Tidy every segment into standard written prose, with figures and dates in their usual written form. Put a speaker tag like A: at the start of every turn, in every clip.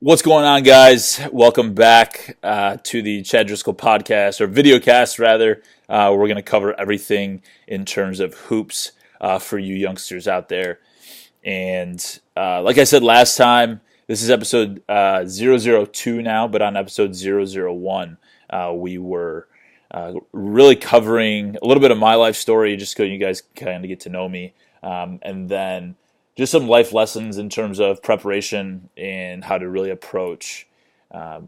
A: What's going on, guys? Welcome back to the Chad Driscoll podcast, or videocast, rather. We're going to cover everything in terms of hoops for you youngsters out there. And like I said last time, this is episode 002 now, but on episode 001, we were really covering a little bit of my life story, just so you guys kind of get to know me. And then just some life lessons in terms of preparation and how to really approach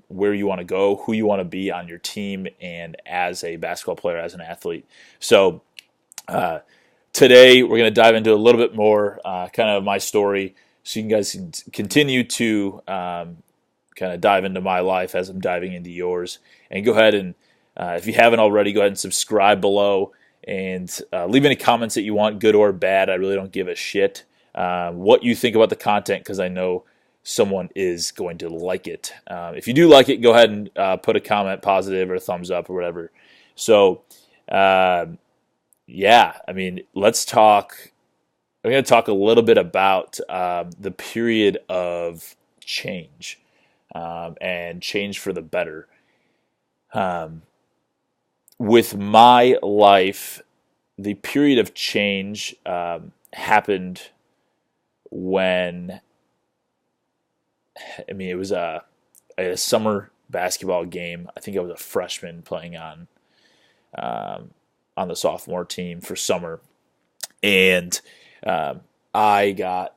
A: where you want to go, who you want to be on your team, and as a basketball player, as an athlete. So today we're going to dive into a little bit more kind of my story, so you guys can continue to kind of dive into my life as I'm diving into yours. And go ahead and, if you haven't already, go ahead and subscribe below and leave any comments that you want, good or bad. I really don't give a shit what you think about the content, because I know someone is going to like it. If you do like it, go ahead and put a comment, positive or a thumbs up or whatever. So, yeah, I mean, let's talk. I'm going to talk a little bit about the period of change and change for the better. With my life, the period of change happened when, it was a summer basketball game. I think I was a freshman playing on the sophomore team for summer, and I got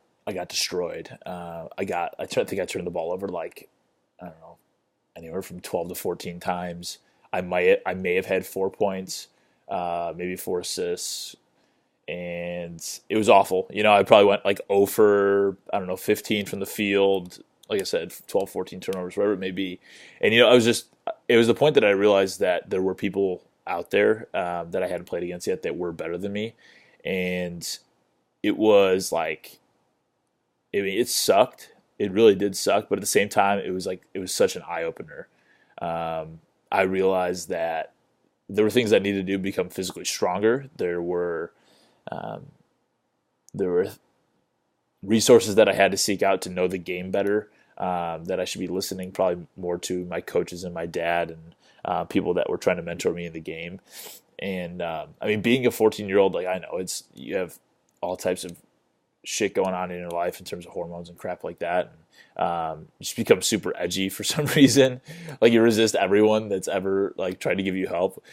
A: destroyed. I think I turned the ball over like, I don't know, anywhere from 12 to 14 times. I may have had 4 points, maybe 4 assists. And it was awful. I probably went like 0 for, 15 from the field. Like I said, 12, 14 turnovers, whatever it may be. And, it was the point that I realized that there were people out there that I hadn't played against yet that were better than me. And it was like, it sucked. It really did suck. But at the same time, it was such an eye opener. I realized that there were things I needed to do to become physically stronger. There were resources that I had to seek out to know the game better, that I should be listening probably more to my coaches and my dad and people that were trying to mentor me in the game. And being a 14-year-old, like, I know you have all types of shit going on in your life in terms of hormones and crap like that. And, you just become super edgy for some reason. Like, you resist everyone that's ever like tried to give you help.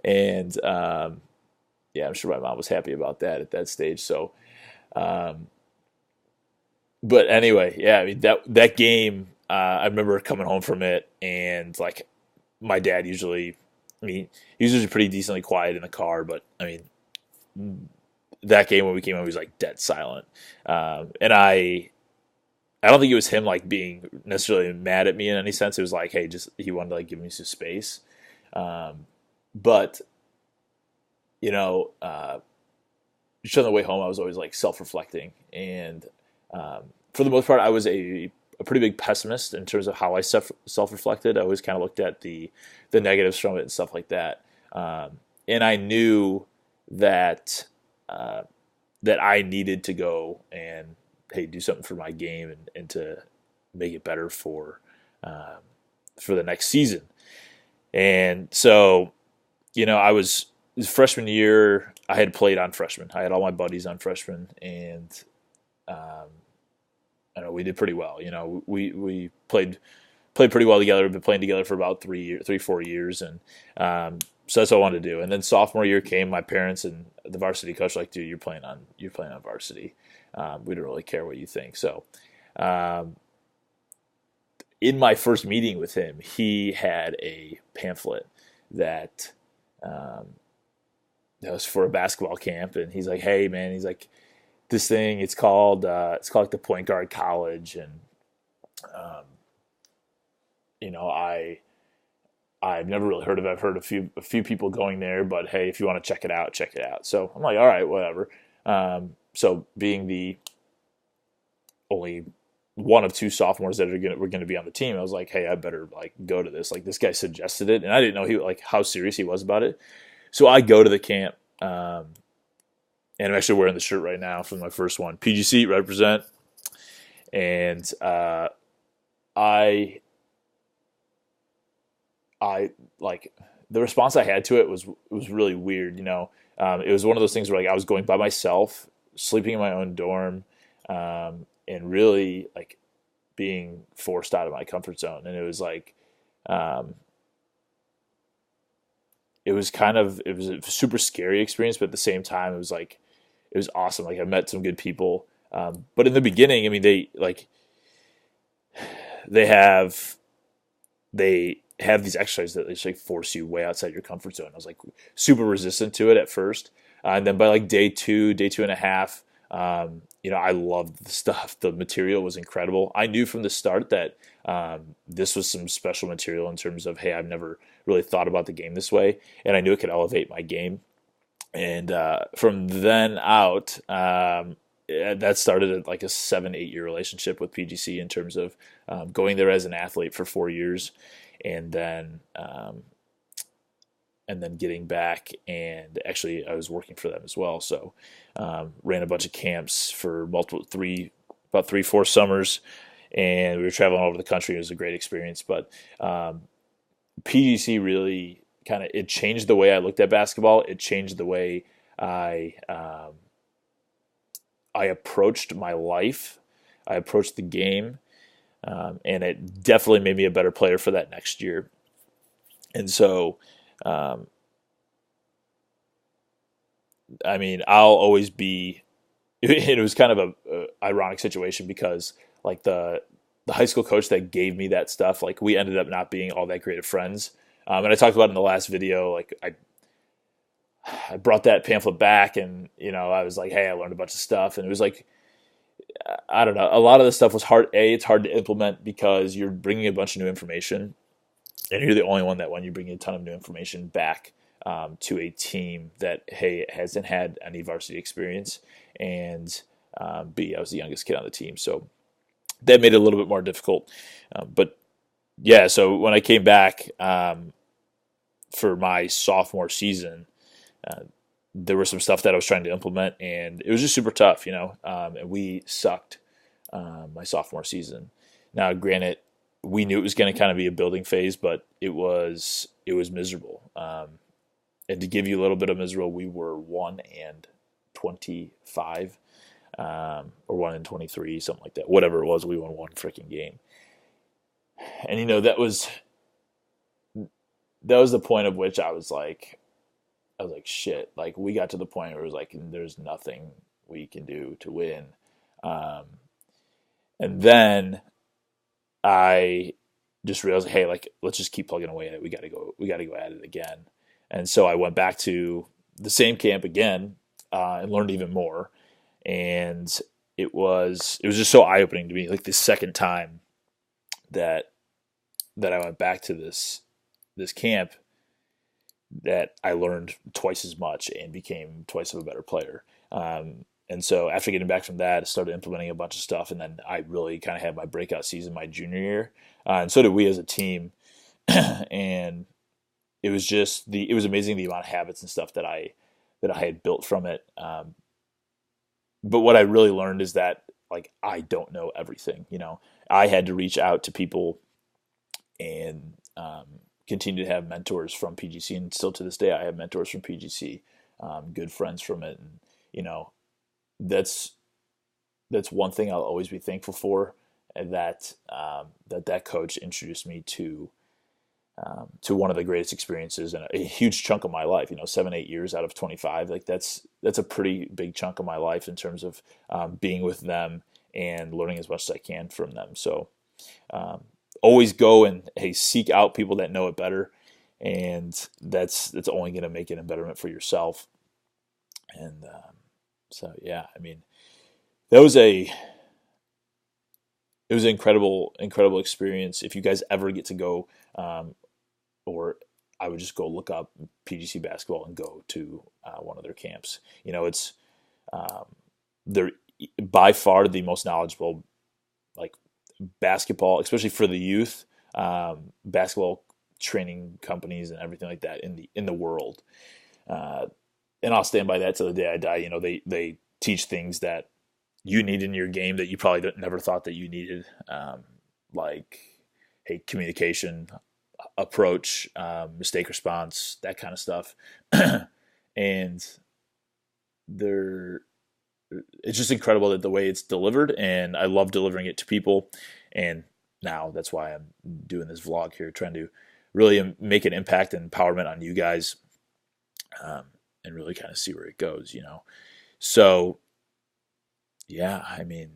A: And yeah, I'm sure my mom was happy about that at that stage. So, but anyway, yeah, that game, I remember coming home from it, and like, my dad usually, he's usually pretty decently quiet in the car, but that game when we came home, he was like dead silent. And I don't think it was him like being necessarily mad at me in any sense. It was like, hey, he wanted to like give me some space. But just on the way home, I was always like self-reflecting, and for the most part, I was a pretty big pessimist in terms of how I self-reflected. I always kind of looked at the negatives from it and stuff like that, and I knew that that I needed to go and, hey, do something for my game and to make it better for the next season. And so, I was freshman year. I had played on freshman. I had all my buddies on freshman, and I know we did pretty well. We played pretty well together. We've been playing together for about 4 years, and so that's what I wanted to do. And then sophomore year came. My parents and the varsity coach were like, dude, you're playing on varsity. We don't really care what you think. So, in my first meeting with him, he had a pamphlet that was for a basketball camp, and he's like, hey man, he's like, this thing, it's called like the Point Guard College, and I've never really heard of it. I've heard a few people going there, but hey, if you want to check it out, check it out. So I'm like, all right, whatever. So being the only one of 2 sophomores that were going to be on the team, I was like, hey, I better like go to this. Like, this guy suggested it, and I didn't know how serious he was about it. So I go to the camp, and I'm actually wearing the shirt right now from my first one. PGC represent, and I I like the response I had to it was really weird. It was one of those things where like I was going by myself, sleeping in my own dorm, and really like being forced out of my comfort zone. And it was like, um, it was a super scary experience, but at the same time, it was awesome. Like I met some good people. But in the beginning, I mean, they have they have these exercises that just like force you way outside your comfort zone. I was like super resistant to it at first, and then by like day two and a half, I loved the stuff. The material was incredible. I knew from the start that this was some special material in terms of, hey, I've never really thought about the game this way, and I knew it could elevate my game. And from then out, that started like a 7, 8 year relationship with PGC in terms of going there as an athlete for 4 years, and then getting back. And actually, I was working for them as well, so ran a bunch of camps for about 3, 4 summers, and we were traveling all over the country. It was a great experience, but PGC really it changed the way I looked at basketball. It changed the way I I approached my life. I approached the game, and it definitely made me a better player for that next year. And so, um, I mean, I'll always be. It was kind of a ironic situation because like the high school coach that gave me that stuff, like we ended up not being all that great of friends. And I talked about it in the last video, like I brought that pamphlet back, and I was like, hey, I learned a bunch of stuff, and it was like, I don't know, a lot of the stuff was hard. It's hard to implement because you're bringing a bunch of new information, and you're the only one that when you bring a ton of new information back to a team that, hey, hasn't had any varsity experience, and B, I was the youngest kid on the team, so that made it a little bit more difficult. But yeah, so when I came back for my sophomore season, uh, there was some stuff that I was trying to implement, and it was just super tough, and we sucked my sophomore season. Now, granted, we knew it was going to kind of be a building phase, but it was miserable. And to give you a little bit of miserable, we were 1-25, or 1-23, something like that. Whatever it was, we won one freaking game. And that was the point of which I was like, shit. Like we got to the point where it was like, there's nothing we can do to win. Um, and then I just realized, hey, like let's just keep plugging away at it. We got to go at it again. And so I went back to the same camp again and learned even more. And it was just so eye opening to me. Like the second time that I went back to this camp, that I learned twice as much and became twice of a better player. And so after getting back from that, I started implementing a bunch of stuff, and then I really kind of had my breakout season my junior year, and so did we as a team. And it was amazing the amount of habits and stuff that I had built from it. But what I really learned is that like I don't know everything. I had to reach out to people and continue to have mentors from PGC, and still to this day I have mentors from PGC, good friends from it, and that's one thing I'll always be thankful for, and that coach introduced me to one of the greatest experiences in a huge chunk of my life. 7, 8 years out of 25, like that's a pretty big chunk of my life in terms of being with them and learning as much as I can from them. So always go and hey, seek out people that know it better, and that's only going to make it a betterment for yourself. And so yeah, I mean, that was it was an incredible experience. If you guys ever get to go, or I would just go look up PGC basketball and go to one of their camps. It's they're by far the most knowledgeable, like basketball, especially for the youth, basketball training companies and everything like that in the world. And I'll stand by that till the day I die. They teach things that you need in your game that you probably never thought that you needed. like, hey, communication, approach, mistake response, that kind of stuff. And they're it's just incredible that the way it's delivered, and I love delivering it to people. And now that's why I'm doing this vlog here, trying to really make an impact and empowerment on you guys, and really kind of see where it goes, So, yeah, I mean,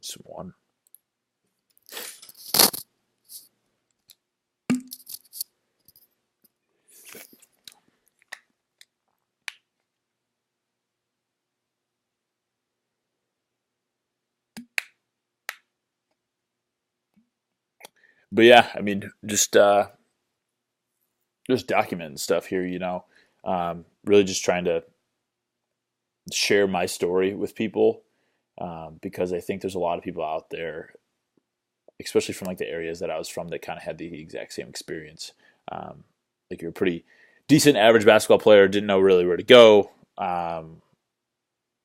A: some one. But yeah, I mean, just documenting stuff here, really just trying to share my story with people, because I think there's a lot of people out there, especially from like the areas that I was from, that kind of had the exact same experience. Like, you're a pretty decent average basketball player, didn't know really where to go.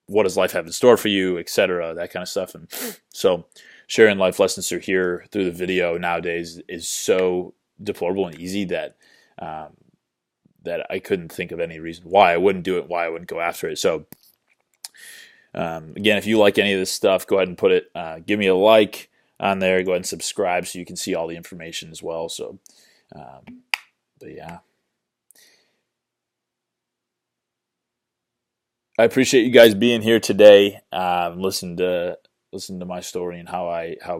A: What does life have in store for you, etc., that kind of stuff. And so sharing life lessons through the video nowadays is so deplorable and easy that that I couldn't think of any reason why I wouldn't do it, why I wouldn't go after it. So again, if you like any of this stuff, go ahead and put it, give me a like on there, go ahead and subscribe so you can see all the information as well. So, but yeah. I appreciate you guys being here today. Listen to my story and how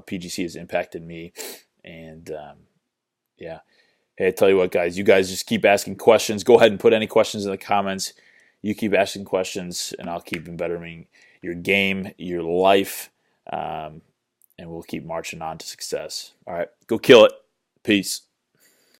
A: PGC has impacted me. And yeah, hey, I tell you what, guys, you guys just keep asking questions. Go ahead and put any questions in the comments. You keep asking questions, and I'll keep bettering your game, your life, and we'll keep marching on to success. All right, go kill it. Peace.